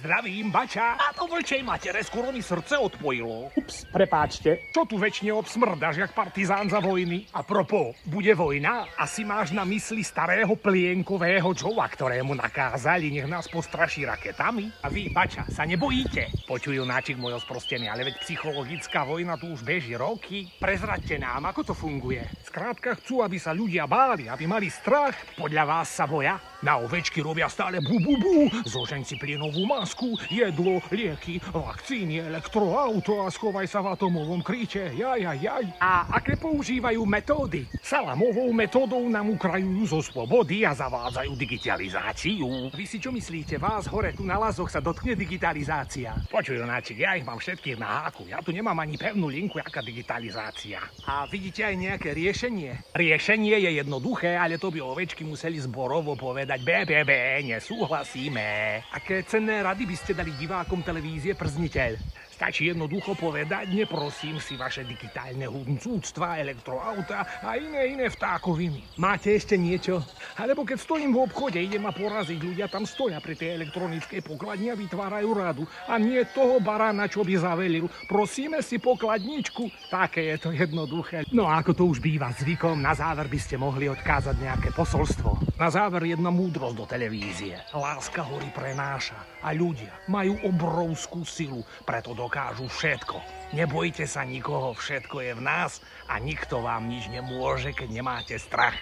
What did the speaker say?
Zdravím, bača. A to vlčej matere skoro mi srdce odpojilo. Ups, prepáčte. Čo tu väčšine obsmrdaš, jak partizán za vojny? A propos, bude vojna? Asi máš na mysli starého plienkového Joea, ktorému nakázali, nech nás postraší raketami? A vy, bača, sa nebojíte? Počujú náčik môj osprostený, ale veď psychologická vojna tu už beží roky. Prezraďte nám, ako to funguje. Skrátka chcú, aby sa ľudia báli, aby mali strach. Podľa vás sa boja? Na ovečky robia stále bu, zožeň si plynovú masku, jedlo, lieky, vakcíny, elektroauto a schovaj sa v atomovom kryte, jaj. A aké používajú metódy? Salamovou metódou nám ukrajujú zo slobody a zavádzajú digitalizáciu. Vy si čo myslíte, vás hore tu na lazoch sa dotkne digitalizácia? Počuj, Jonáčik, ja ich mám všetkých na háku, ja tu nemám ani pevnú linku, jaká digitalizácia. A vidíte aj nejaké riešenie? Riešenie je jednoduché, ale to by ovečky museli zborovo povedať nesúhlasíme. Aké cenné rady by ste dali divákom televízie Przniteľ? Stačí jednoducho povedať, neprosím si vaše digitálne huncúctva, elektroauta a iné vtákoviny. Máte ešte niečo? Alebo keď stojím v obchode, idem ma poraziť, ľudia tam stoja pri tej elektronickej pokladni a vytvárajú radu. A nie toho barána, čo by zavelil. Prosíme si pokladničku. Také je to jednoduché. No a ako to už býva zvykom, na záver by ste mohli odkázať nejaké posolstvo. Na záver jedna múdrosť do televízie. Láska hory prenáša a ľudia majú obrovskú silu, preto dokážu všetko. Nebojte sa nikoho, všetko je v nás a nikto vám nič nemôže, keď nemáte strach.